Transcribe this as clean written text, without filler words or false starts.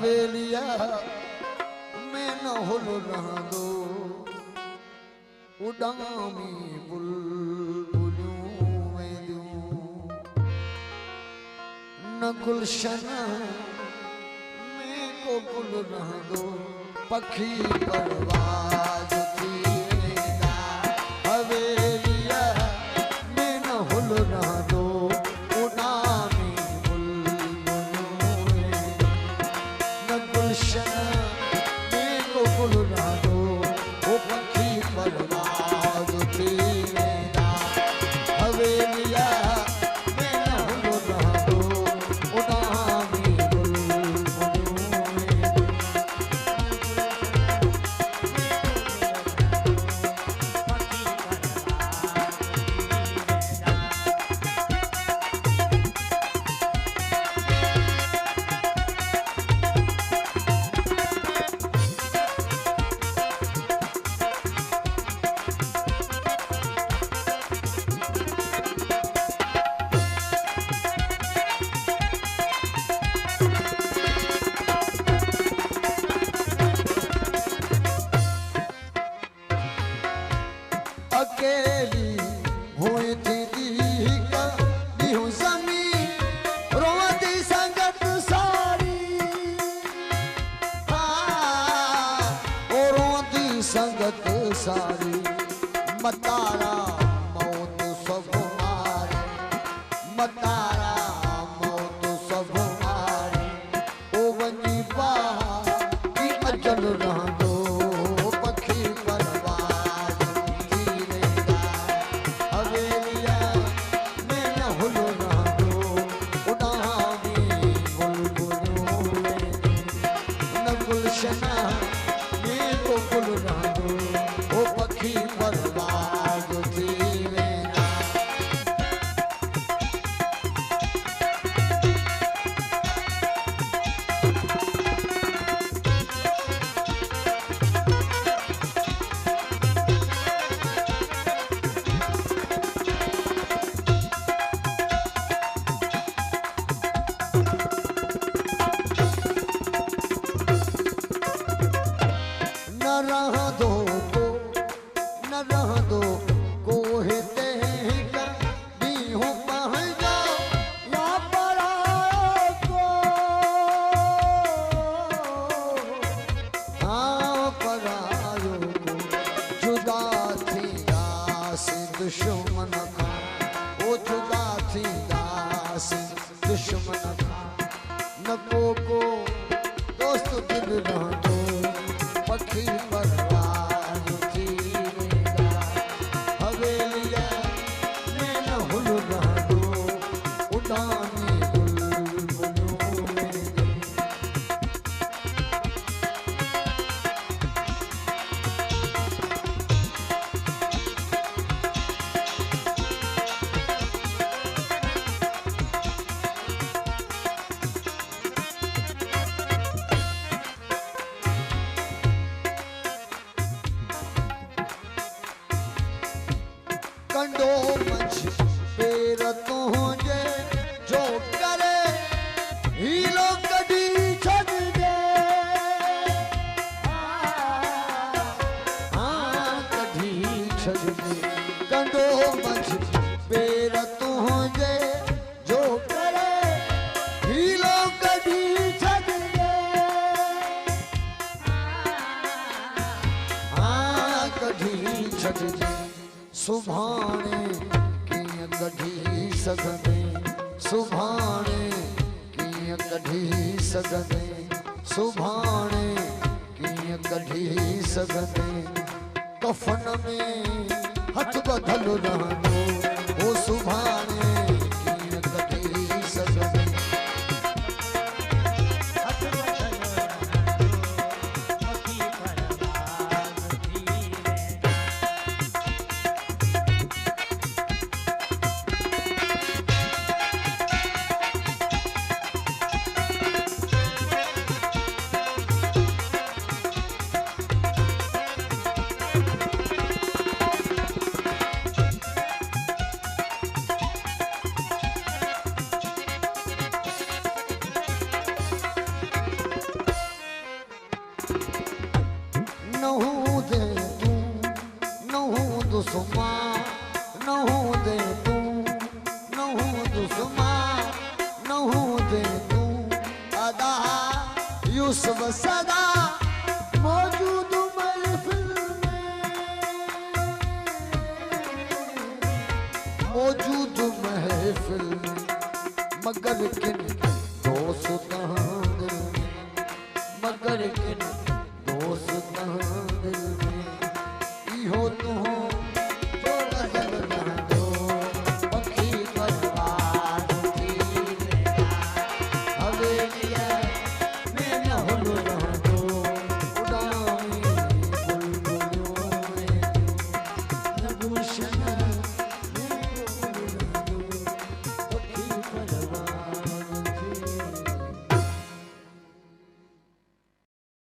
हवेलिया में न हुल रहा दो उडामी बुलबुलूं वेंदियूं न गुलशन में को गुल रहा दो पखी परवाज़ थी वेंदा हवेलिया में न हुल रहा दो उडामी बुलबुलूं वेंदियूं न गुलशन में को गुल रहा दो वो पखी परवाज़ थी वेंदा हवेलिया में न हुल रहा दो उडामी बुलबुलूं वेंदियूं अकेली हुई थी दी ज़मी रोती संगत सारी हाँ रोती संगत सारी मतारा मौत सब मारे मतारा मौत सब मारे ओ वनी बाहर की अजल रह दो पखी परवाज़ थी वेंदा हवेलिया में न हुल रहा दो उडामी बुलबुलूं वेंदियूं न गुलशना में को गुल रहा दो ओ पखी परवाज़ थी वेंदा न रह दो को न रह दो को हेते का दी हो पह जाओ या परायो को हाँ परायो को जुदा थी दास दुश्मन का ओ जुदा थी दास दुश्मन का न को दोस्त दिल रह दो पखी परवाज़ थी वेंदा हवेलिया में न हुल रहा दो उडामी बुलबुलूं वेंदियूं कंडो मछ पेर तुझे जो करे हीलो कदी छड़ दे हाँ कदी छड़ दे कंडो मछ पेर तुझे जो करे हीलो कदी छड़ दे हाँ कदी छड़ दे सुभाणे कीअं कढी सघंदे सुभाणे कीअं कढी सघंदे सुभाणे कीअं कढी सघंदे कफन में हथ बधल रहंदो ओ सुभाणे कीअं कढी सघंदे दुश्मन न हो दे तू, न हो दुश्मन न हो दे तू। अदा यूसुफ सदा मौजूद महफिल में, मौजूद महफिल में, मगर किन दोस्त दिल में, मगर किन